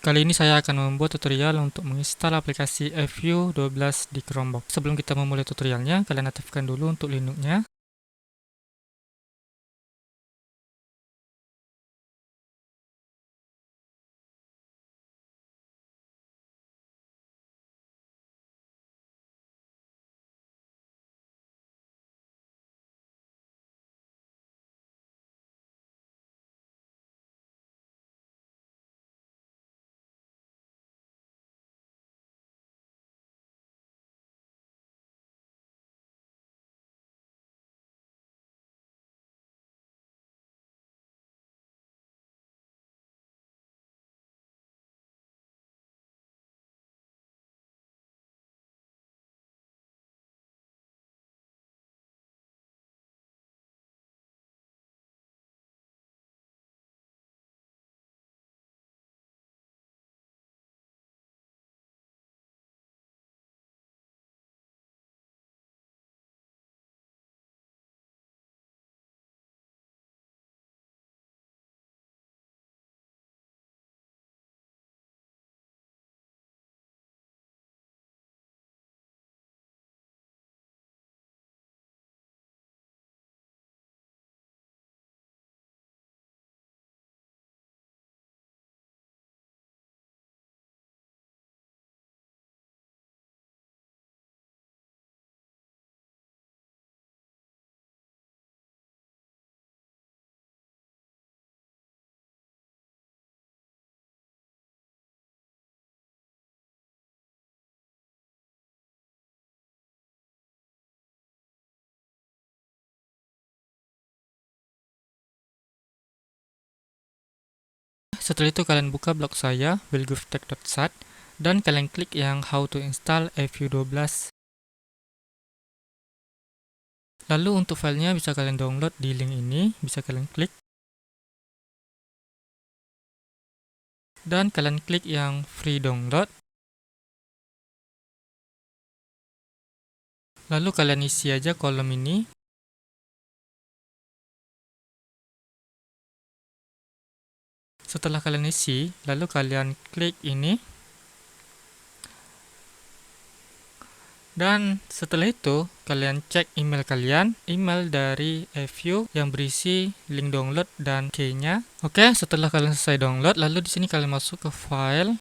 Kali ini saya akan membuat tutorial untuk menginstal aplikasi FView 12 di Chromebox. Sebelum kita memulai tutorialnya, kalian aktifkan dulu untuk Linux-nya. Setelah itu kalian buka blog saya, willgovetech.sat, dan kalian klik yang How to install FView 12. Lalu untuk filenya bisa kalian download di link ini, bisa kalian klik. Dan kalian klik yang free download. Lalu kalian isi aja kolom ini. Setelah kalian isi, lalu kalian klik ini. Dan setelah itu, kalian cek email kalian, email dari FView yang berisi link download dan key-nya. Oke, setelah kalian selesai download, lalu di sini kalian masuk ke file,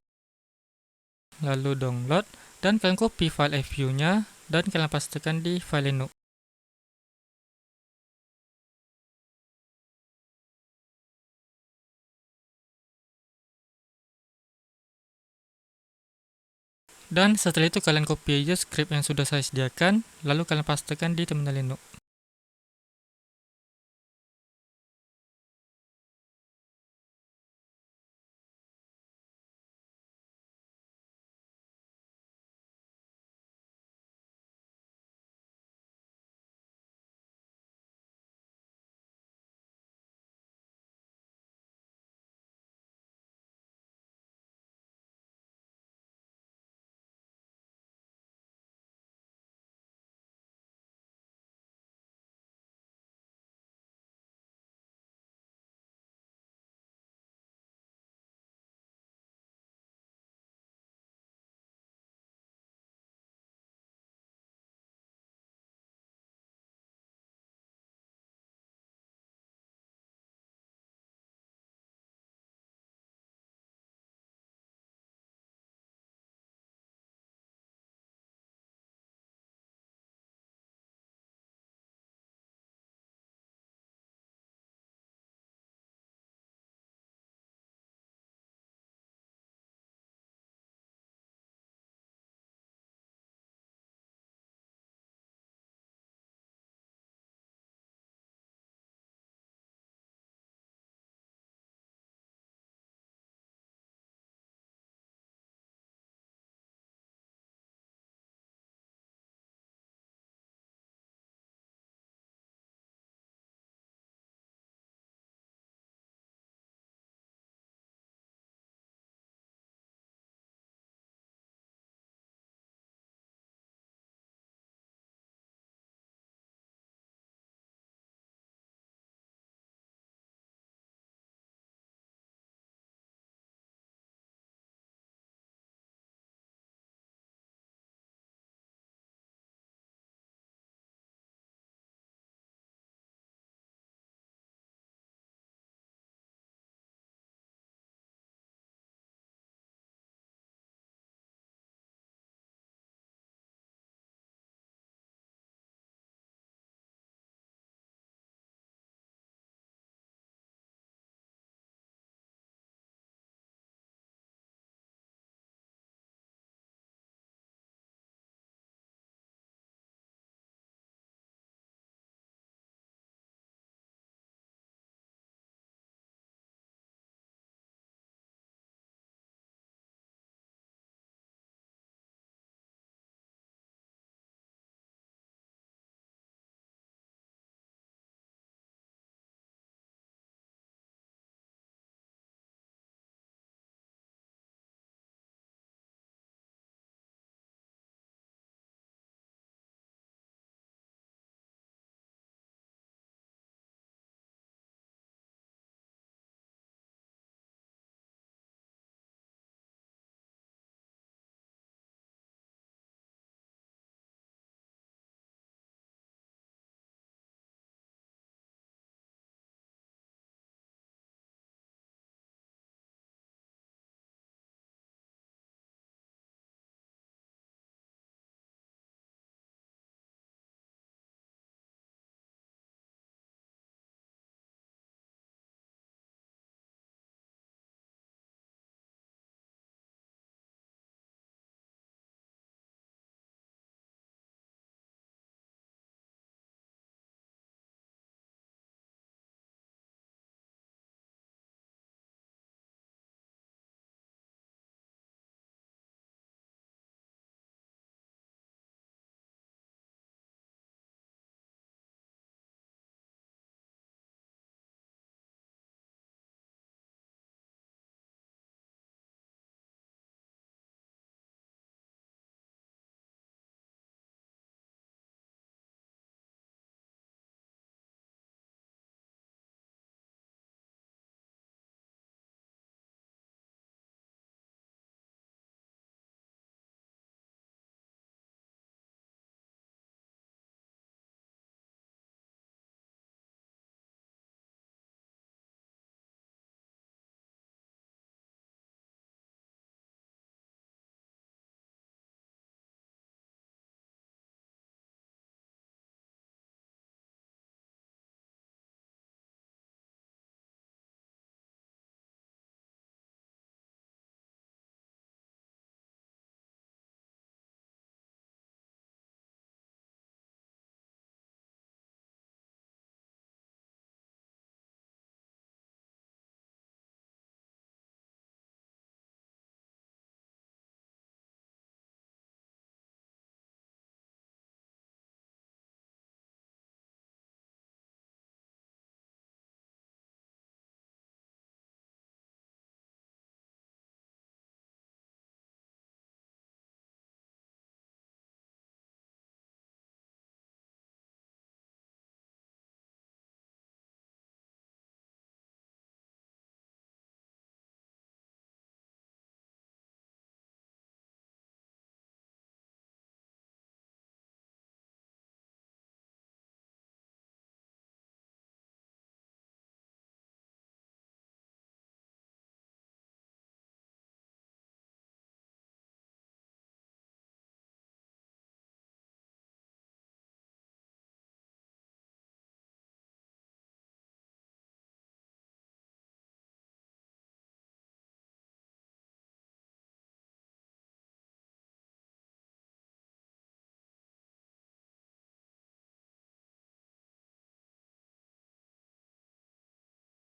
lalu download, dan kalian copy file FView-nya dan kalian pastikan di file Linux. Dan setelah itu kalian copy aja script yang sudah saya sediakan, lalu kalian pastikan di terminal Linux.